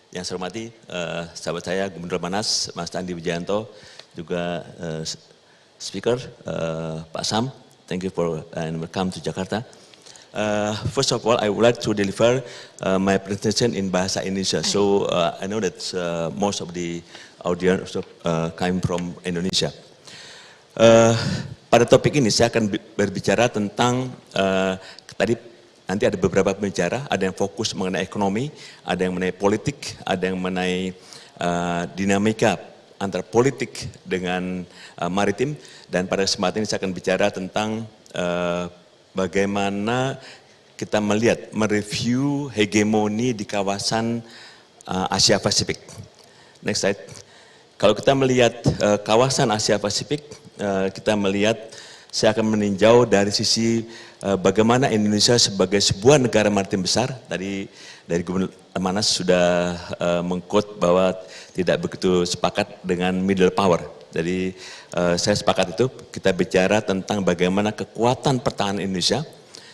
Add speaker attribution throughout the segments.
Speaker 1: Yang saya hormati sahabat saya Gubernur Manas, Mas Andi Wijayanto, juga Speaker Pak Sam. Thank you for and welcome to Jakarta. First of all, I would like to deliver my presentation in Bahasa Indonesia. So I know that most of the audience came from Indonesia. Pada topik ini saya akan berbicara tentang tadi nanti ada beberapa pembicara, ada yang fokus mengenai ekonomi, ada yang mengenai politik, ada yang mengenai dinamika antara politik dengan maritim, dan pada kesempatan ini saya akan bicara tentang bagaimana kita melihat, mereview hegemoni di kawasan Asia Pasifik. Next slide. Kalau kita melihat kawasan Asia Pasifik, kita melihat, saya akan meninjau dari sisi bagaimana Indonesia sebagai sebuah negara maritim besar. Tadi dari Gubernur Manas sudah mengquote bahwa tidak begitu sepakat dengan middle power. Jadi saya sepakat itu, kita bicara tentang bagaimana kekuatan pertahanan Indonesia.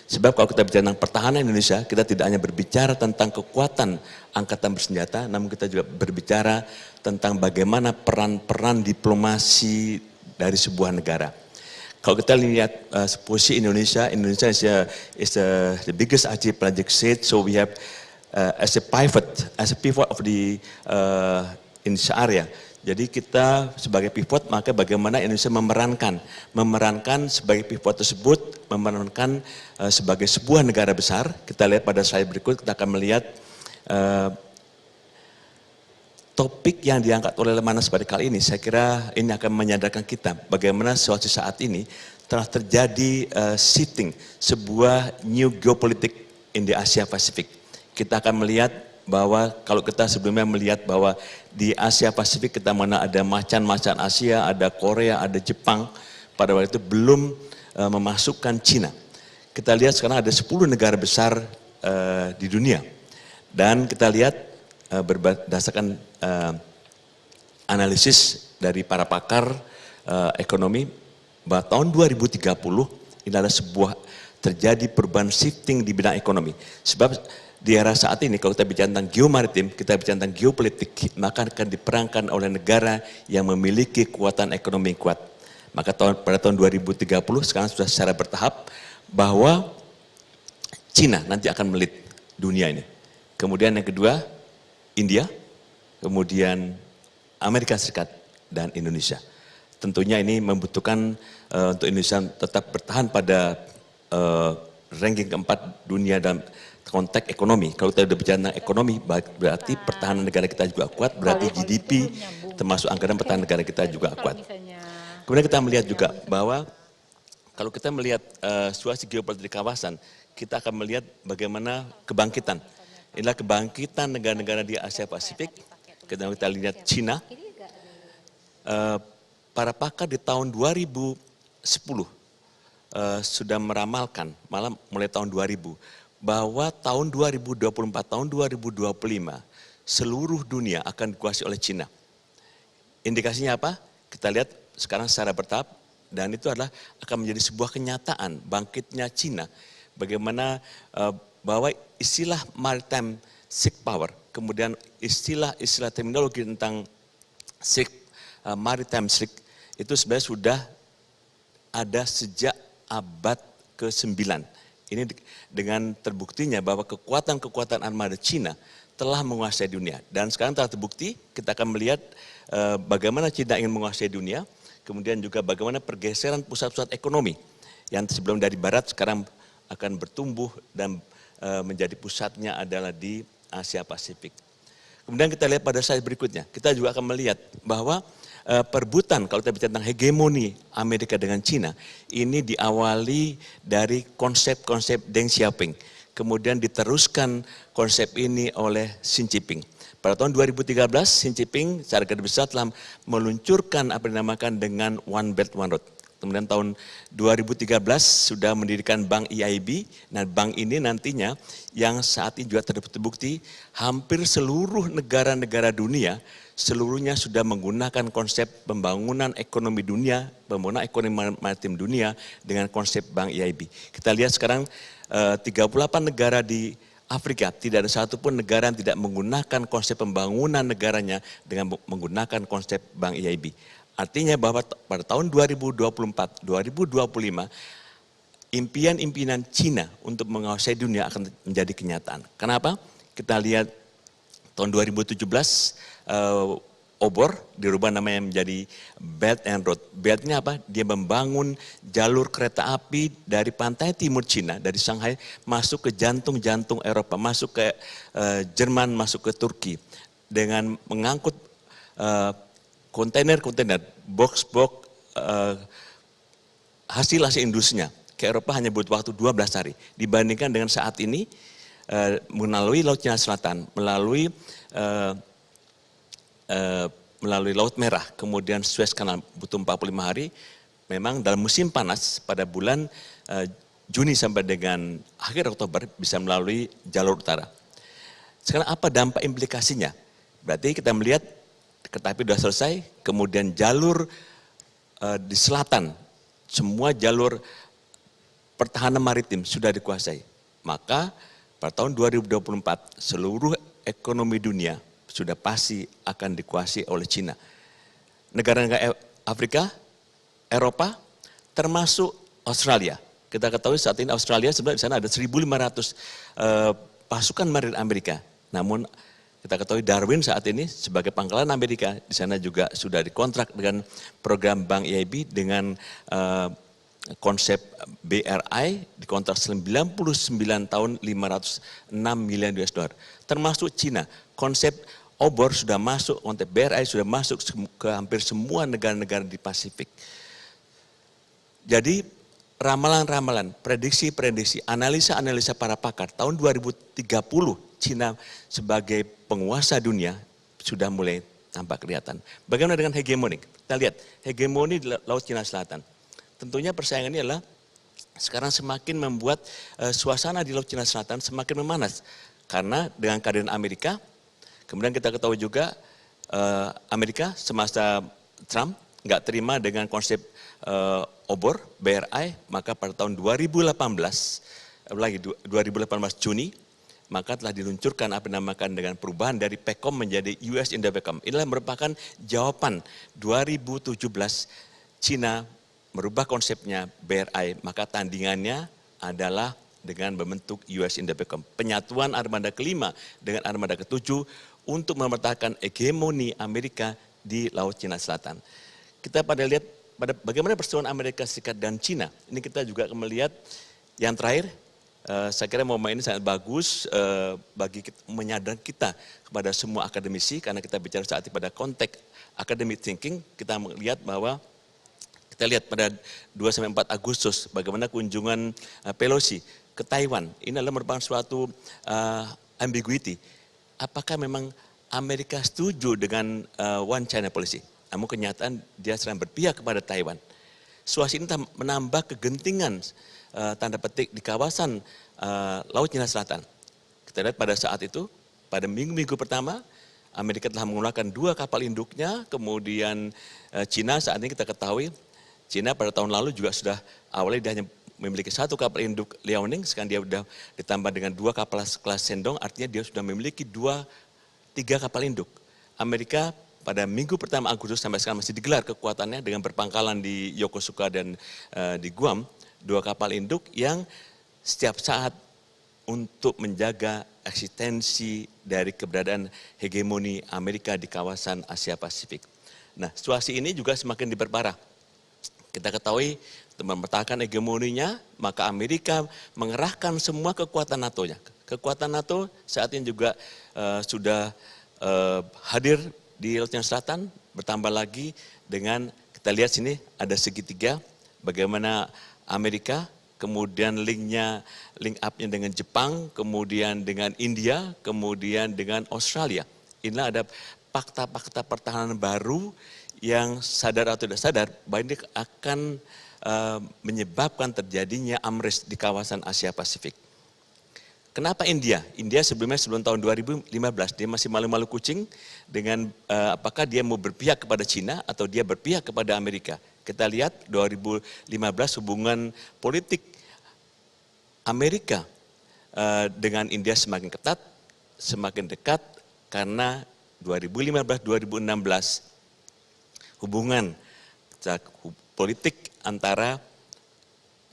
Speaker 1: Sebab kalau kita bicara tentang pertahanan Indonesia, kita tidak hanya berbicara tentang kekuatan angkatan bersenjata, namun kita juga berbicara tentang bagaimana peran-peran diplomasi dari sebuah negara. Kalau kita lihat posisi Indonesia is the biggest RC project state, so we have as a pivot of the Indonesia area. Jadi kita sebagai pivot, maka bagaimana Indonesia memerankan sebagai pivot tersebut, memerankan sebagai sebuah negara besar. Kita lihat pada slide berikut, kita akan melihat topik yang diangkat oleh Manas pada kali ini. Saya kira ini akan menyadarkan kita bagaimana suatu saat ini telah terjadi shifting, sebuah new geopolitik in the Asia Pasifik. Kita akan melihat bahwa kalau kita sebelumnya melihat bahwa di Asia Pasifik kita mana ada macan-macan Asia, ada Korea, ada Jepang, pada waktu itu belum memasukkan Cina. Kita lihat sekarang ada 10 negara besar di dunia, dan kita lihat berdasarkan analisis dari para pakar ekonomi bahwa tahun 2030 ini adalah sebuah terjadi perubahan shifting di bidang ekonomi. Sebab di era saat ini kalau kita bicara tentang geomaritim, kita bicara tentang geopolitik, maka akan diperangkan oleh negara yang memiliki kekuatan ekonomi kuat. Maka pada tahun 2030 sekarang sudah secara bertahap bahwa Cina nanti akan melit dunia ini. Kemudian yang kedua India, kemudian Amerika Serikat, dan Indonesia. Tentunya ini membutuhkan untuk Indonesia tetap bertahan pada ranking keempat dunia dalam konteks ekonomi. Kalau kita sudah bicara tentang ekonomi, berarti pertahanan negara kita juga kuat, berarti GDP termasuk anggaran pertahanan negara kita juga kuat. Kemudian kita melihat juga bahwa kalau kita melihat situasi geopolitik di kawasan, kita akan melihat bagaimana kebangkitan. Inilah kebangkitan negara-negara di Asia Pasifik. Kita lihat Cina. Para pakar di tahun 2010 sudah meramalkan, malah mulai tahun 2000, bahwa tahun 2024, tahun 2025, seluruh dunia akan dikuasai oleh Cina. Indikasinya apa? Kita lihat sekarang secara bertahap, dan itu adalah akan menjadi sebuah kenyataan bangkitnya Cina. Bagaimana bahwa istilah maritime sea power, kemudian istilah terminologi tentang maritime sea itu sebenarnya sudah ada sejak abad ke-9. Ini dengan terbuktinya bahwa kekuatan-kekuatan armada Cina telah menguasai dunia. Dan sekarang telah terbukti, kita akan melihat bagaimana Cina ingin menguasai dunia, kemudian juga bagaimana pergeseran pusat-pusat ekonomi yang sebelum dari barat sekarang akan bertumbuh dan menjadi pusatnya adalah di Asia Pasifik. Kemudian kita lihat pada slide berikutnya, kita juga akan melihat bahwa perebutan, kalau kita bicara tentang hegemoni Amerika dengan Cina, ini diawali dari konsep-konsep Deng Xiaoping. Kemudian diteruskan konsep ini oleh Xi Jinping. Pada tahun 2013, Xi Jinping secara garis besar telah meluncurkan apa yang dinamakan dengan One Belt One Road. Kemudian tahun 2013 sudah mendirikan Bank EIB. Nah, bank ini nantinya yang saat ini juga terbukti hampir seluruh negara-negara dunia seluruhnya sudah menggunakan konsep pembangunan ekonomi dunia, pembangunan ekonomi maritim dunia dengan konsep Bank EIB. Kita lihat sekarang 38 negara di Afrika tidak ada satupun negara yang tidak menggunakan konsep pembangunan negaranya dengan menggunakan konsep Bank EIB. Artinya bahwa pada tahun 2024, 2025, impian-impian Cina untuk menguasai dunia akan menjadi kenyataan. Kenapa? Kita lihat tahun 2017, obor dirubah namanya menjadi Belt and Road. Beltnya apa? Dia membangun jalur kereta api dari pantai timur Cina, dari Shanghai, masuk ke jantung-jantung Eropa, masuk ke Jerman, masuk ke Turki. Dengan mengangkut kontainer-kontainer, box-box hasil-hasil industrinya ke Eropa hanya butuh waktu 12 hari. Dibandingkan dengan saat ini, melalui Laut Cina Selatan, melalui Laut Merah, kemudian Suez Canal butuh 45 hari, memang dalam musim panas pada bulan Juni sampai dengan akhir Oktober bisa melalui jalur utara. Sekarang apa dampak implikasinya? Berarti kita melihat kereta api sudah selesai, kemudian jalur di selatan, semua jalur pertahanan maritim sudah dikuasai. Maka pada tahun 2024 seluruh ekonomi dunia sudah pasti akan dikuasai oleh Cina. Negara-negara Afrika, Eropa, termasuk Australia. Kita ketahui saat ini Australia sebenarnya di sana ada 1.500 pasukan marin Amerika. Namun kita ketahui Darwin saat ini sebagai pangkalan Amerika di sana juga sudah dikontrak dengan program Bank EIB dengan konsep BRI dikontrak 99 tahun 506 miliar US dollar. Termasuk Cina, konsep obor sudah masuk, konsep BRI sudah masuk ke hampir semua negara-negara di Pasifik. Jadi ramalan-ramalan, prediksi-prediksi, analisa-analisa para pakar tahun 2030 Cina sebagai penguasa dunia sudah mulai tampak kelihatan. Bagaimana dengan hegemoni? Kita lihat hegemoni di Laut Cina Selatan. Tentunya persaingan ini adalah sekarang semakin membuat suasana di Laut Cina Selatan semakin memanas. Karena dengan kehadiran Amerika, kemudian kita ketahui juga Amerika semasa Trump nggak terima dengan konsep obor, BRI, maka pada tahun 2018 Juni, maka telah diluncurkan apa dinamakan dengan perubahan dari PECOM menjadi US Indo-PECOM. Inilah merupakan jawaban 2017 Cina merubah konsepnya BRI, maka tandingannya adalah dengan membentuk US Indo-PECOM. Penyatuan armada kelima dengan armada ketujuh untuk memetakan hegemoni Amerika di Laut Cina Selatan. Kita pada lihat pada bagaimana perseteruan Amerika Serikat dan Cina. Ini kita juga akan melihat yang terakhir, saya kira momen ini sangat bagus bagi kita, menyadarkan kita kepada semua akademisi, karena kita bicara saat ini pada konteks academic thinking, kita melihat bahwa kita lihat pada 2-4 Agustus bagaimana kunjungan Pelosi ke Taiwan. Ini adalah merupakan suatu ambiguity. Apakah memang Amerika setuju dengan One China Policy? Namun kenyataan dia sedang berpihak kepada Taiwan. Situasi ini menambah kegentingan tanda petik di kawasan Laut Cina Selatan. Kita lihat pada saat itu, pada minggu-minggu pertama, Amerika telah menggunakan 2 kapal induknya, kemudian Cina saat ini kita ketahui, Cina pada tahun lalu juga sudah awalnya dia hanya memiliki 1 kapal induk Liaoning, sekarang dia sudah ditambah dengan 2 kapal kelas Sendong, artinya dia sudah memiliki 3 kapal induk. Amerika pada minggu pertama Agustus sampai sekarang masih digelar kekuatannya dengan berpangkalan di Yokosuka dan di Guam, 2 kapal induk yang setiap saat untuk menjaga eksistensi dari keberadaan hegemoni Amerika di kawasan Asia Pasifik. Nah, situasi ini juga semakin diperparah. Kita ketahui untuk mempertahankan hegemoninya, maka Amerika mengerahkan semua kekuatan NATO-nya. Kekuatan NATO saat ini juga sudah hadir di Laut Cina Selatan, bertambah lagi dengan, kita lihat sini ada segitiga, bagaimana Amerika, kemudian link up-nya dengan Jepang, kemudian dengan India, kemudian dengan Australia. Inilah ada fakta-fakta pertahanan baru yang sadar atau tidak sadar bahwa ini akan menyebabkan terjadinya AMRES di kawasan Asia Pasifik. Kenapa India? India sebelum tahun 2015 dia masih malu-malu kucing dengan apakah dia mau berpihak kepada Cina atau dia berpihak kepada Amerika. Kita lihat 2015 hubungan politik Amerika dengan India semakin ketat, semakin dekat, karena 2015-2016 hubungan politik antara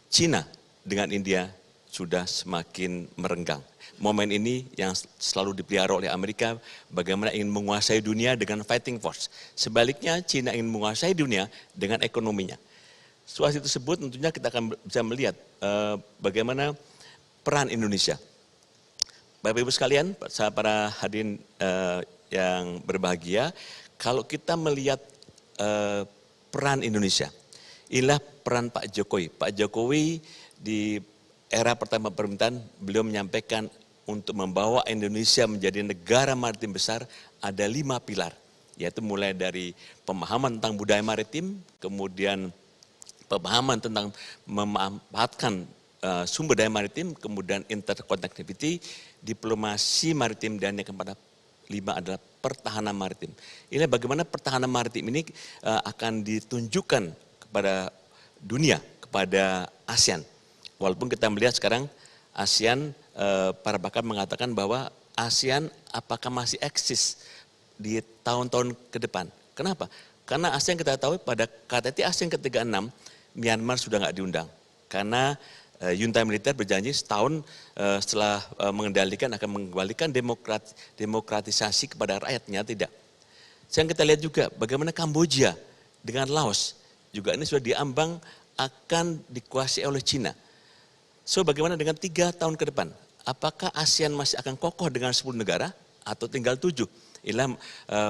Speaker 1: Cina dengan India sudah semakin merenggang. Momen ini yang selalu dipelihara oleh Amerika, bagaimana ingin menguasai dunia dengan fighting force. Sebaliknya, Cina ingin menguasai dunia dengan ekonominya. Situasi tersebut tentunya kita akan bisa melihat bagaimana peran Indonesia. Bapak Ibu sekalian, para hadirin yang berbahagia, kalau kita melihat peran Indonesia, inilah peran Pak Jokowi. Pak Jokowi di era pertama pemerintahan, beliau menyampaikan untuk membawa Indonesia menjadi negara maritim besar ada 5 pilar, yaitu mulai dari pemahaman tentang budaya maritim, kemudian pemahaman tentang memanfaatkan sumber daya maritim, kemudian interconnectivity, diplomasi maritim, dan yang keempat 5 adalah pertahanan maritim. Ini bagaimana pertahanan maritim ini akan ditunjukkan kepada dunia, kepada ASEAN. Walaupun kita melihat sekarang ASEAN, para pakar mengatakan bahwa ASEAN apakah masih eksis di tahun-tahun ke depan. Kenapa? Karena ASEAN kita tahu pada KTT ASEAN ke-36, Myanmar sudah nggak diundang. Karena junta militer berjanji setahun setelah mengendalikan akan mengembalikan demokratisasi kepada rakyatnya, tidak. Yang kita lihat juga bagaimana Kamboja dengan Laos, juga ini sudah diambang akan dikuasai oleh Cina. So bagaimana dengan 3 tahun ke depan? Apakah ASEAN masih akan kokoh dengan 10 negara atau tinggal 7? Inilah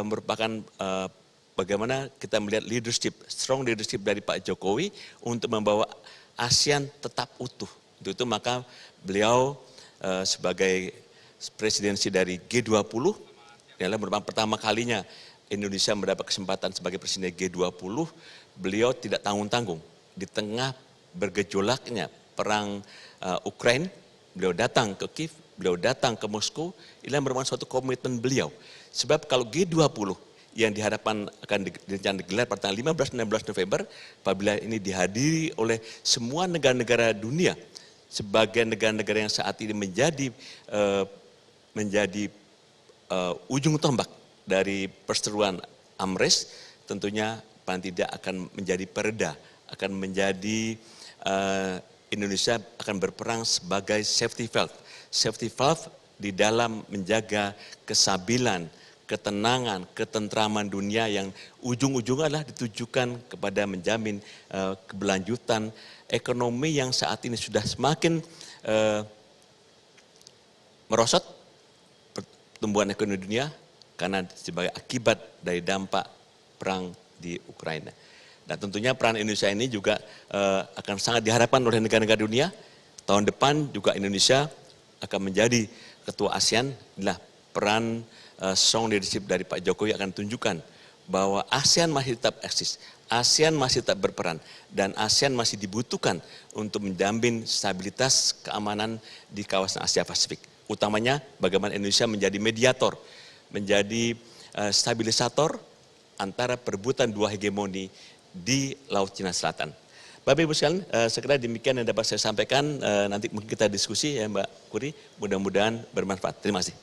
Speaker 1: merupakan bagaimana kita melihat leadership, strong leadership dari Pak Jokowi untuk membawa ASEAN tetap utuh. Untuk itu maka beliau sebagai presidensi dari G20, adalah merupakan pertama kalinya Indonesia mendapat kesempatan sebagai presiden G20, beliau tidak tanggung-tanggung. Di tengah bergejolaknya perang Ukraina, beliau datang ke Kiev, beliau datang ke Moskow, ini merupakan suatu komitmen beliau. Sebab kalau G20 yang diharapkan akan digelar pada tanggal 15-16 November, apabila ini dihadiri oleh semua negara-negara dunia, sebagian negara-negara yang saat ini menjadi ujung tombak dari perseteruan AMRES, tentunya paling tidak akan menjadi pereda, akan menjadi Indonesia akan berperang sebagai safety valve di dalam menjaga kestabilan, ketenangan, ketentraman dunia yang ujung-ujungnya adalah ditujukan kepada menjamin keberlanjutan ekonomi yang saat ini sudah semakin merosot pertumbuhan ekonomi dunia karena sebagai akibat dari dampak perang di Ukraina. Dan tentunya peran Indonesia ini juga akan sangat diharapkan oleh negara-negara dunia. Tahun depan juga Indonesia akan menjadi ketua ASEAN. Inilah peran strong leadership dari Pak Jokowi akan tunjukkan bahwa ASEAN masih tetap eksis, ASEAN masih tetap berperan, dan ASEAN masih dibutuhkan untuk menjamin stabilitas keamanan di kawasan Asia Pasifik. Utamanya bagaimana Indonesia menjadi mediator, menjadi stabilisator antara perebutan 2 hegemoni di Laut Cina Selatan. Bapak Ibu sekalian, sekira demikian yang dapat saya sampaikan. Nanti mungkin kita diskusi ya Mbak Kuri, mudah-mudahan bermanfaat. Terima kasih.